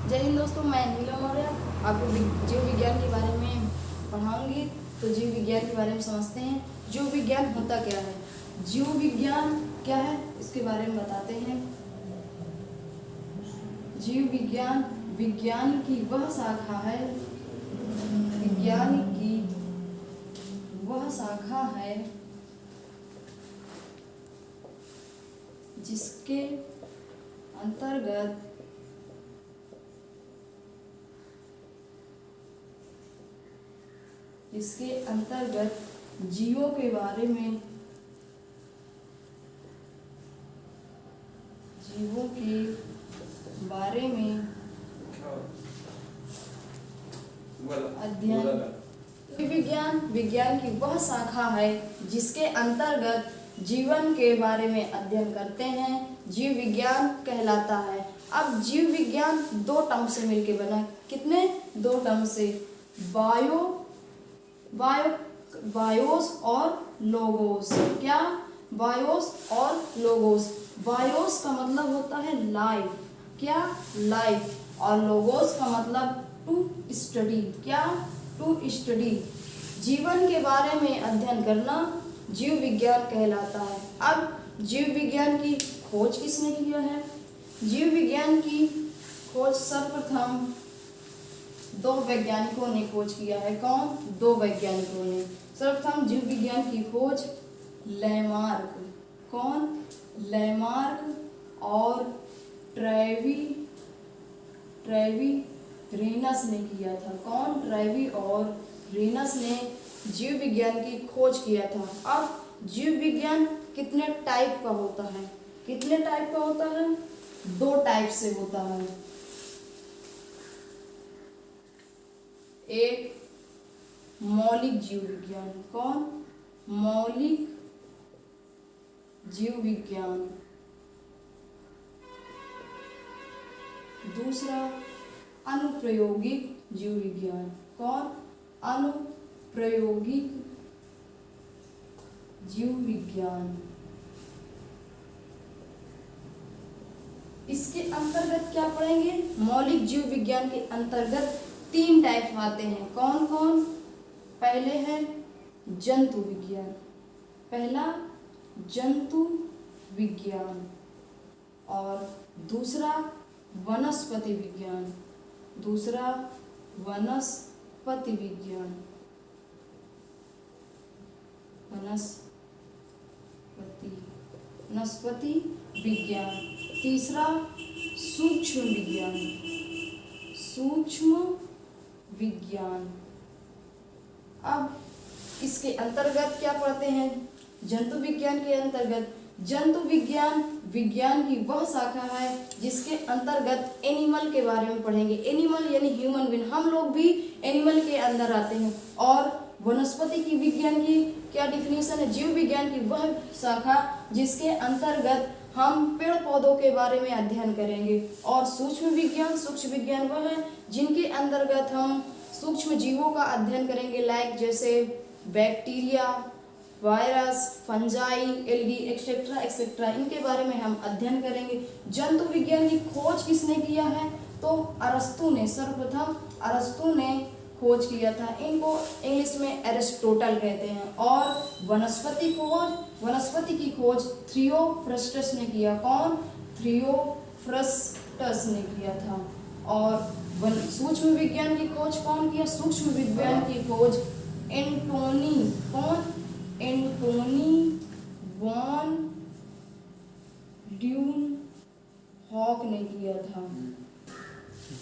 जय हिंद दोस्तों, मैं नीलम मौर्य आपको जीव विज्ञान के बारे में पढ़ाऊंगी। तो जीव विज्ञान के बारे में समझते हैं। जीव विज्ञान होता क्या है, जीव विज्ञान क्या है इसके बारे में बताते हैं। जीव विज्ञान विज्ञान की वह शाखा है, विज्ञान की वह शाखा है जिसके अंतर्गत जीवों के बारे में अध्ययन। विज्ञान विज्ञान की वह शाखा है जिसके अंतर्गत जीवन के बारे में अध्ययन करते हैं, जीव विज्ञान कहलाता है। अब जीव विज्ञान दो टर्म से मिलकर बना, कितने? दो टर्म से, बायोस और लोगोस। क्या? बायोस और लोगोस। बायोस का मतलब होता है लाइफ, क्या? लाइफ। और लोगोस का मतलब टू स्टडी, क्या? To study. जीवन के बारे में अध्ययन करना जीव विज्ञान कहलाता है। अब जीव विज्ञान की खोज किसने किया है? जीव विज्ञान की खोज सर्वप्रथम दो वैज्ञानिकों ने खोज किया है। कौन? दो वैज्ञानिकों ने। सर्वप्रथम जीव विज्ञान की खोज लैमार्क। कौन? लैमार्क और ट्रेविरेनस ने किया था। कौन? ट्रेवी और रेनस ने जीव विज्ञान की खोज किया था। अब जीव विज्ञान कितने टाइप का होता है? कितने टाइप का होता है? दो टाइप से होता है। एक मौलिक जीव विज्ञान। कौन? मौलिक जीव विज्ञान। दूसरा अनुप्रयोगिक जीव विज्ञान। कौन? अनुप्रयोगिक जीव विज्ञान। इसके अंतर्गत क्या पढ़ेंगे? मौलिक जीव विज्ञान के अंतर्गत तीन टाइप आते हैं। कौन कौन? पहले है जंतु विज्ञान। पहला जंतु विज्ञान और दूसरा वनस्पति विज्ञान। दूसरा वनस्पति विज्ञान। वनस्पति विज्ञान। तीसरा सूक्ष्म विज्ञान। सूक्ष्म विज्ञान। अब इसके अंतर्गत क्या पढ़ते हैं? जंतु विज्ञान के अंतर्गत जंतु विज्ञान विज्ञान की वह शाखा है जिसके अंतर्गत एनिमल के बारे में पढ़ेंगे। एनिमल यानी ह्यूमन बीइंग, हम लोग भी एनिमल के अंदर आते हैं। और वनस्पति की विज्ञान की क्या डिफिनेशन है? जीव विज्ञान की वह शाखा जिसके अंतर्गत हम पेड़ पौधों के बारे में अध्ययन करेंगे। और सूक्ष्म विज्ञान वह है जिनके अंतर्गत हम सूक्ष्म जीवों का अध्ययन करेंगे, लाइक जैसे bacteria, virus, fungi, algae etcetera etcetera, इनके बारे में हम अध्ययन करेंगे। जंतु विज्ञान की खोज किसने किया है? तो अरस्तु ने। सर्वप्रथम अरस्तु ने खोज किया था। इनको इंग्लिश में एरिस्टोटल कहते हैं। और वनस्पति की खोज थियोफ्रस्टस ने किया। कौन? थियोफ्रस्टस ने किया था। और सूक्ष्म विज्ञान की खोज कौन किया? सूक्ष्म विज्ञान की खोज एंटोनी। कौन? एंटोनी वॉन ल्यूनहॉक ने किया था।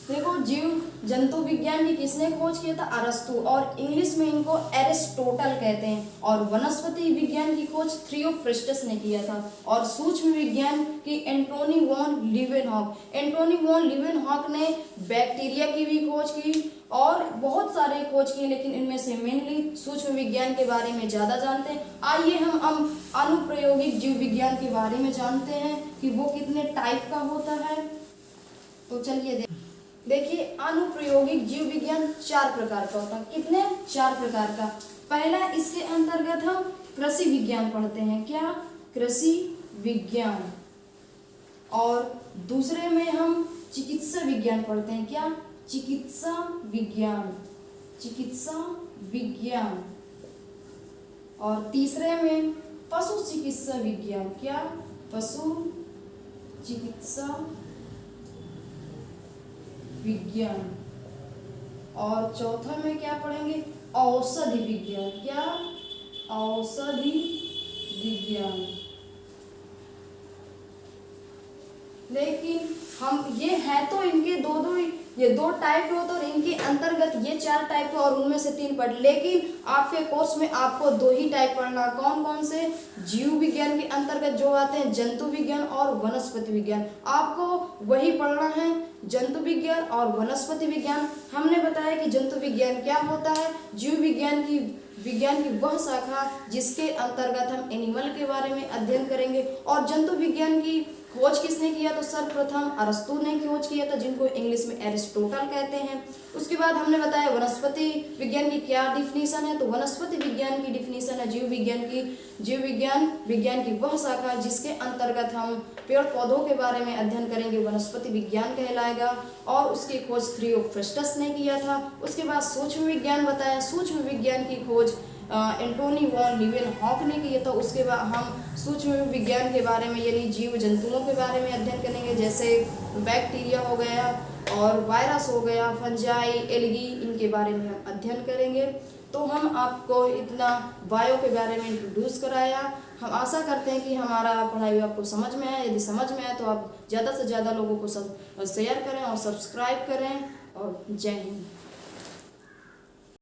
देखो, जीव जंतु विज्ञान की किसने खोज किया था? अरस्तु। और इंग्लिश में इनको एरिस्टोटल कहते हैं। और वनस्पति विज्ञान की खोज थियोफ्रस्टस ने किया था। और सूक्ष्म विज्ञान की Antony von Leeuwenhoek. Antony von Leeuwenhoek ने बैक्टीरिया की भी खोज की और बहुत सारे खोज किए, लेकिन इनमें से मेनली सूक्ष्म विज्ञान के बारे में ज़्यादा जानते हैं। आइए हम अनुप्रयोगिक जीव विज्ञान के बारे में जानते हैं कि वो कितने टाइप का होता है। तो चलिए देखिए, अनुप्रयोगिक जीव विज्ञान 4 प्रकार का होता है। कितने? 4 प्रकार का। पहला, इसके अंतर्गत हम कृषि विज्ञान पढ़ते हैं। क्या? कृषि विज्ञान। और दूसरे में हम चिकित्सा विज्ञान पढ़ते हैं। क्या? चिकित्सा विज्ञान, चिकित्सा विज्ञान। और तीसरे में पशु चिकित्सा विज्ञान। क्या? पशु चिकित्सा विज्ञान। और चौथा में क्या पढ़ेंगे? औषधि विज्ञान। क्या? औषधि विज्ञान। लेकिन हम ये है तो इनके ये दो टाइप के होते और इनके अंतर्गत ये 4 टाइप के और उनमें से 3 पढ़, लेकिन आपके कोर्स में आपको 2 ही टाइप पढ़ना। कौन कौन से? जीव विज्ञान के अंतर्गत जो आते हैं जंतु विज्ञान और वनस्पति विज्ञान, आपको वही पढ़ना है, जंतु विज्ञान और वनस्पति विज्ञान। हमने बताया कि जंतु विज्ञान क्या होता है, जीव विज्ञान की वह शाखा जिसके अंतर्गत हम एनिमल के बारे में अध्ययन करेंगे। और जंतु विज्ञान की खोज किसने किया? तो सर्वप्रथम अरस्तु ने खोज किया था, जिनको इंग्लिश में एरिस्टोटल कहते हैं। उसके बाद हमने बताया वनस्पति विज्ञान की क्या डिफिनीशन है, तो वनस्पति विज्ञान की डिफिनीशन है जीव विज्ञान की वह शाखा जिसके अंतर्गत हम पेड़ पौधों के बारे में अध्ययन करेंगे, वनस्पति विज्ञान कहलाएगा। और उसकी खोज थियोफ्रास्टस ने किया था। उसके बाद सूक्ष्म विज्ञान बताया, सूक्ष्म विज्ञान की खोज एंटोनी वॉन लीवेनहॉक ने किया था। उसके बाद हम सूक्ष्म विज्ञान के बारे में यानी जीव जंतुओं के बारे में अध्ययन करेंगे, जैसे बैक्टीरिया हो गया और वायरस हो गया, फंजाई, एलगी, इनके बारे में हम अध्ययन करेंगे। तो हम आपको इतना बायो के बारे में इंट्रोड्यूस कराया। हम आशा करते हैं कि हमारा पढ़ाई आपको समझ में आया। यदि समझ में आए तो आप ज़्यादा से ज़्यादा लोगों को शेयर करें और सब्सक्राइब करें। और जय हिंद।